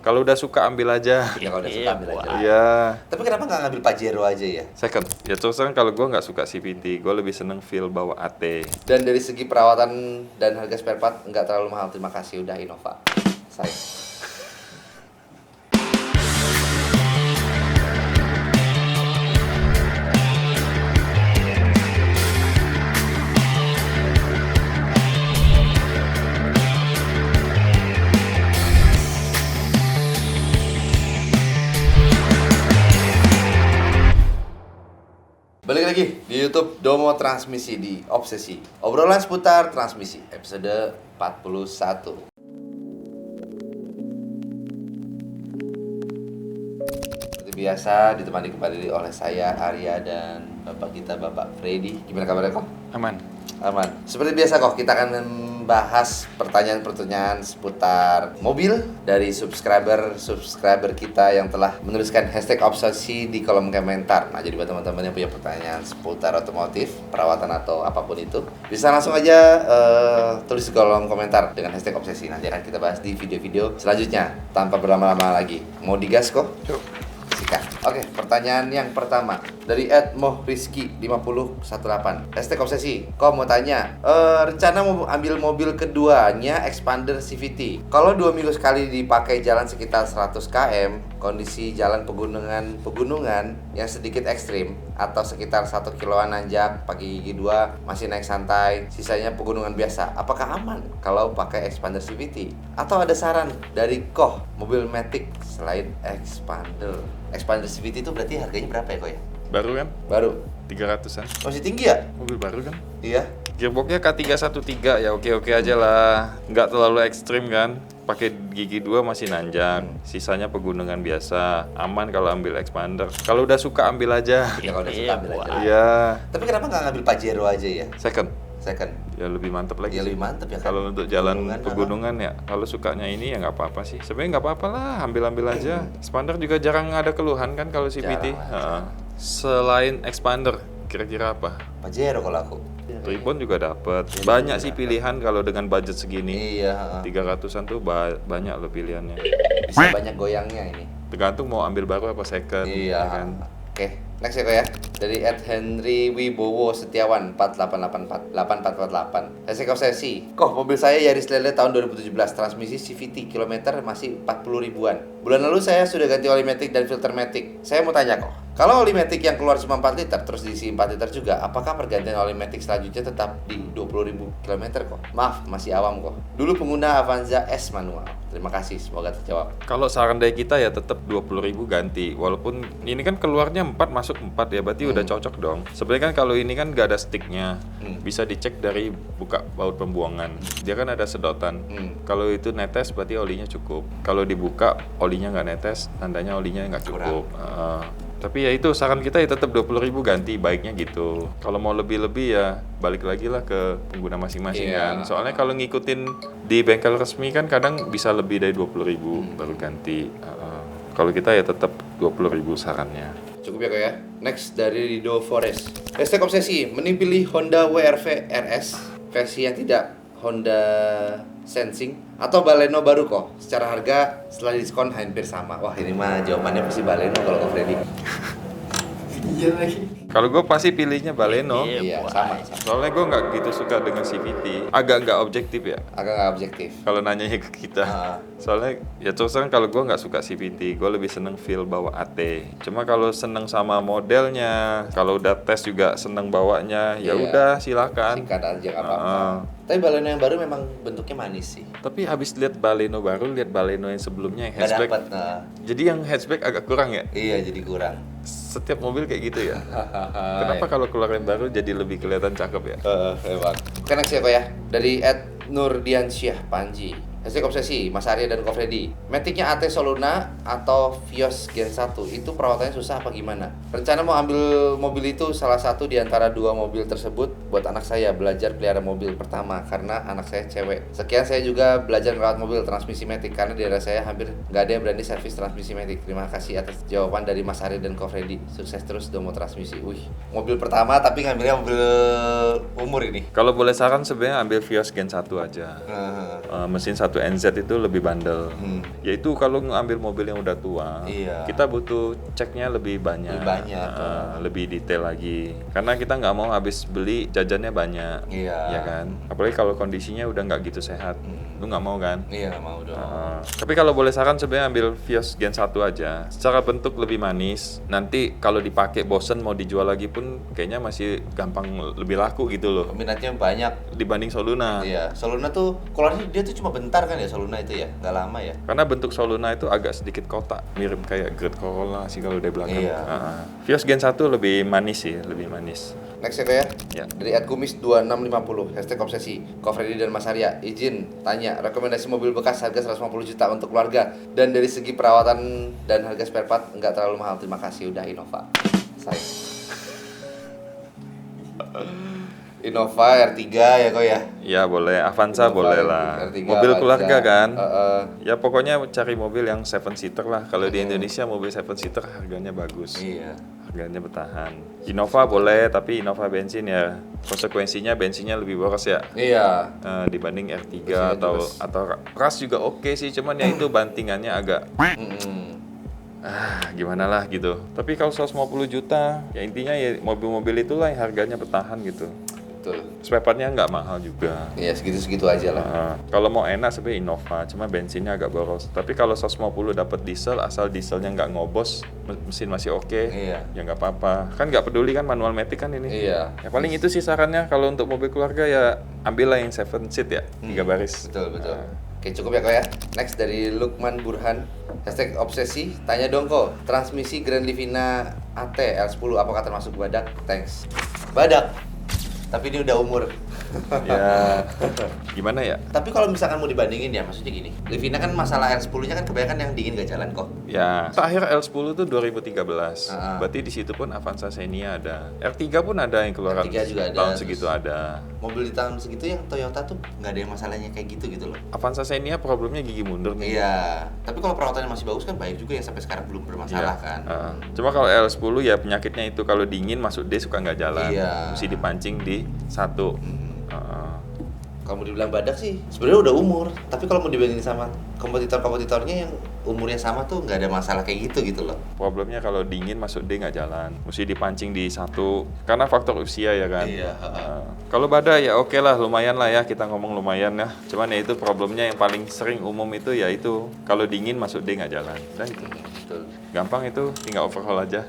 Kalau udah suka ambil aja. Ya kalau udah suka ambil aja. Iya. Tapi kenapa nggak ngambil Pajero aja ya? Second. Ya terus terang kalau gue nggak suka CVT, gue lebih seneng feel bawa AT. Dan dari segi perawatan dan harga spare part nggak terlalu mahal. Terima kasih udah Innova. Saya. Balik lagi di YouTube Domo Transmisi di Obsesi. Obrolan seputar transmisi episode 41. Seperti biasa ditemani kembali oleh saya Arya dan Bapak kita Bapak Freddy. Gimana kabarnya kok? Aman. Aman. Seperti biasa kok kita akan membahas pertanyaan-pertanyaan seputar mobil dari subscriber kita yang telah menuliskan hashtag obsesi di kolom komentar. Nah, jadi buat teman-teman yang punya pertanyaan seputar otomotif, perawatan atau apapun itu, bisa langsung aja tulis di kolom komentar dengan hashtag obsesi. Nanti akan kita bahas di video-video selanjutnya tanpa berlama-lama lagi. Mau digas kok? Yuk. Sikat. Oke, pertanyaan yang pertama dari @mohrizki5018. Hashtag obsesi. Kau mau tanya, rencana mau ambil mobil keduanya Expander CVT. Kalau 2 minggu sekali dipakai jalan sekitar 100 km, kondisi jalan pegunungan yang sedikit ekstrim atau sekitar 1 kiloan nanjak, pagi gigi 2 masih naik santai, sisanya pegunungan biasa. Apakah aman kalau pakai Expander CVT? Atau ada saran dari Koh mobil Matic selain Expander? Expander CVT itu berarti harganya berapa ya, Koh ya? Baru kan? Baru. 300-an. Masih tinggi ya? Mobil baru kan? Iya. Gearboxnya K313 ya oke-oke aja lah. Nggak terlalu ekstrim kan? Pakai gigi 2 masih nanjak. Sisanya pegunungan biasa. Aman kalau ambil Expander. Kalau udah suka ambil aja. Ya kalau udah suka ambil aja. Iya. Tapi kenapa nggak ngambil Pajero aja ya? Second. Ya Lebih mantep lagi. Ya sih. lebih mantep ya kan. Kalau untuk jalan Pegunungan, pegunungan ya, kalau sukanya ini ya nggak apa-apa sih. Sebenarnya nggak apa-apa lah, ambil aja. Expander juga jarang ada keluhan kan kalau CVT. Jarang lah, Selain Expander, kira-kira apa? Pajero kalau aku. Tribun juga dapat. Banyak sih pilihan kalau dengan budget segini. Iya. 300-an tuh banyak loh pilihannya. Bisa banyak goyangnya ini. Tergantung mau ambil baru apa second. Iya. ya kan? Oke, next ya kok ya. Dari @Henry Wibowo Setiawan 4888. Hashtag obsesi. Kok mobil saya Yaris Lele tahun 2017, transmisi CVT, kilometer masih 40 ribuan. Bulan lalu saya sudah ganti oli matic dan filter matic. Saya mau tanya kok, kalau oli matic yang keluar cuma 4 liter terus diisi 4 liter juga, apakah pergantian oli matic selanjutnya tetap di 20.000 km kok? Maaf, masih awam kok. Dulu pengguna Avanza S manual. Terima kasih, semoga terjawab. Kalau saran dari kita ya tetap 20.000 ganti. Walaupun ini kan keluarnya 4 masuk 4 ya, berarti udah cocok dong. Sebenarnya kan kalau ini kan nggak ada sticknya, bisa dicek dari buka baut pembuangan. Dia kan ada sedotan. Kalau itu netes berarti olinya cukup. Kalau dibuka olinya nggak netes, tandanya olinya nggak cukup. Tapi ya itu saran kita ya tetap 20.000 ganti, baiknya gitu. Kalau mau lebih-lebih ya balik lagi lah ke pengguna masing-masing kan. Soalnya kalau ngikutin di bengkel resmi kan kadang bisa lebih dari 20.000 baru ganti. Kalau kita ya tetap 20.000 sarannya. Cukup ya kok ya. Next dari Rido Forest. Hashtag obsesi, mending pilih Honda WRV RS versi yang tidak Honda Sensing atau Baleno baru kok. Secara harga setelah diskon hampir sama. Wah, ini mah jawabannya pasti Baleno kalau ke Freddy. Iya lagi. Kalau gue pasti pilihnya Baleno. Iya, sama. Soalnya gue nggak gitu suka dengan CVT. Agak nggak objektif ya. Agak nggak objektif. Kalau nanyanya ke kita. Soalnya ya terus terang kalau gue nggak suka CVT, gue lebih seneng feel bawa AT. Cuma kalau seneng sama modelnya, kalau udah tes juga seneng bawanya, ya udah silakan. Sikat aja nggak apa-apa. Tapi Baleno yang baru memang bentuknya manis sih. Tapi habis lihat Baleno baru, lihat Baleno yang sebelumnya yang Nggak hatchback. dapat. Jadi yang hatchback agak kurang ya. Iya, jadi kurang. Setiap mobil kayak gitu ya. Kenapa kalau keluar yang baru jadi lebih kelihatan cakep ya? Hebat. Oke, next ya kok ya. Dari @Nurdiansyah Panji. Hashtag obsesi, Mas Arya dan Ko Freddy. Matic-nya AT Soluna atau Vios Gen 1 itu perawatannya susah apa gimana? Rencana mau ambil mobil itu salah satu di antara 2 mobil tersebut buat anak saya belajar pelihara mobil pertama karena anak saya cewek. Sekian, saya juga belajar merawat mobil transmisi Matic karena di daerah saya hampir nggak ada yang berani servis transmisi Matic. Terima kasih atas jawaban dari Mas Arya dan Ko Freddy. Sukses terus Domo Transmisi. Wih, mobil pertama tapi ngambilnya mobil umur ini. Kalau boleh saran sebenarnya ambil Vios Gen 1 aja. Mesin 1 NZ itu lebih bandel. Yaitu kalau ngambil mobil yang udah tua, Iya. kita butuh ceknya lebih banyak. Lebih banyak, lebih detail lagi. Karena kita nggak mau habis beli jajannya banyak. Iya. Ya kan? Apalagi kalau kondisinya udah nggak gitu sehat. Lu nggak mau kan? Iya, nggak mau dong. Tapi kalau boleh saran sebenarnya ambil Vios Gen 1 aja. Secara bentuk lebih manis. Nanti kalau dipakai bosen mau dijual lagi pun kayaknya masih gampang lebih laku gitu loh Peminatnya banyak. dibanding Soluna. Iya, Soluna tuh keluarnya dia tuh cuma bentar kan ya Soluna itu ya, nggak lama ya. Karena bentuk Soluna itu agak sedikit kotak, mirip kayak Great Corolla sih kalau dari belakang. Iya. Vios Gen 1 lebih manis sih, lebih manis. Next ya Ya. dari @kumis2650 #obsesi. Ko Freddy dan Mas Arya izin tanya rekomendasi mobil bekas harga 150 juta untuk keluarga dan dari segi perawatan dan harga spare part nggak terlalu mahal. Terima kasih udah Innova. Saya Innova R3 ya kok ya. Ya boleh, Avanza Innova boleh lah. R3 Mobil Avanza. keluarga kan. Heeh. Ya pokoknya cari mobil yang 7 seater lah. Kalau di Indonesia mobil 7 seater harganya bagus. Iya. Harganya bertahan. Innova boleh, tapi Innova bensin ya konsekuensinya bensinnya lebih boros ya. Iya. Dibanding R3 Bensinnya atau Ras juga oke sih, cuman ya itu bantingannya agak gimana lah gitu. Tapi kalau 150 juta, ya intinya ya mobil-mobil itulah yang harganya bertahan gitu. Betul. Spare part-nya nggak mahal juga. Iya, segitu-segitu aja lah. Kalau mau enak sebenarnya Innova, cuma bensinnya agak boros. Tapi kalau 150 dapat diesel, asal dieselnya nggak ngobos, mesin masih oke, Iya. ya nggak apa-apa. Kan nggak peduli kan manual matic kan ini. Iya. Ya paling itu sih sarannya kalau untuk mobil keluarga ya ambillah yang 7 seat ya, 3 baris. Betul. Oke, cukup ya kok ya. Next dari Lukman Burhan #obsesi. Tanya dong kok, transmisi Grand Livina AT L10 apakah termasuk badak? Thanks. Badak. Tapi ini udah umur. Ya, gimana ya? Tapi kalau misalkan mau dibandingin ya, maksudnya gini. Livina kan masalah R10-nya kan kebanyakan yang dingin gak jalan kok. Ya, terakhir L10 itu 2013. Ah. Berarti di situ pun Avanza Xenia ada. R3 pun ada yang keluaran R3 juga ada, tahun terus- segitu ada. Mobil di tahun segitu yang Toyota tuh nggak ada yang masalahnya kayak gitu loh. Avanza Xenia problemnya gigi mundur nih. Iya. Tapi kalau perawatannya masih bagus kan banyak juga yang sampai sekarang belum bermasalah Iya. kan. Cuma kalau L10 ya penyakitnya itu kalau dingin masuk D suka nggak jalan. Iya. Mesti dipancing di 1. Kalau mau dibilang badak sih sebenarnya udah umur, tapi kalau mau dibandingin sama kompetitornya yang umurnya sama tuh nggak ada masalah kayak gitu loh. Problemnya kalau dingin masuk D nggak jalan. Mesti dipancing di 1 karena faktor usia ya kan. Iya. Kalau badai ya oke lah, lumayan lah ya, kita ngomong lumayan ya. Cuman ya itu problemnya yang paling sering umum itu ya itu kalau dingin masuk D nggak jalan. Dan itu Betul. gampang itu, tinggal overhaul aja.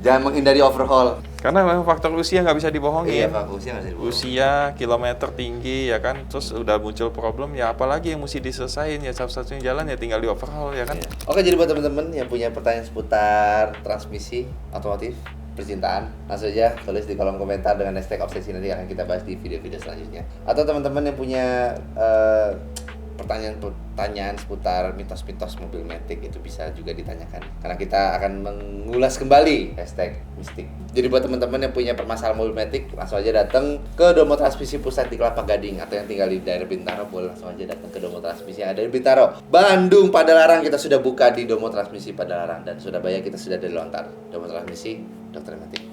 Jangan menghindari overhaul. Karena memang faktor usia nggak bisa dibohongin. Iya, fokusnya masih dibawa. Usia, kilometer tinggi ya kan, terus udah muncul problem ya apalagi yang mesti diselesain ya, satu-satunya jalan ya tinggal di overhaul ya kan. Iya. Oke, jadi buat teman-teman yang punya pertanyaan seputar transmisi otomotif percintaan, langsung aja tulis di kolom komentar dengan #obsesi, nanti akan kita bahas di video-video selanjutnya. Atau teman-teman yang punya pertanyaan seputar mitos-mitos mobil Matic itu bisa juga ditanyakan karena kita akan mengulas kembali #mistik. Jadi buat teman-teman yang punya permasalahan mobil Matic, langsung aja datang ke Domo Transmisi Pusat di Kelapa Gading, atau yang tinggal di daerah Bintaro boleh langsung aja datang ke Domo Transmisi yang ada di Bintaro. Bandung Padalarang kita sudah buka di Domo Transmisi Padalarang, dan Surabaya kita sudah ada di Lontar. Domo Transmisi Dr. Matic.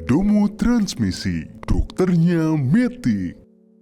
Domo Transmisi, dokternya Matic.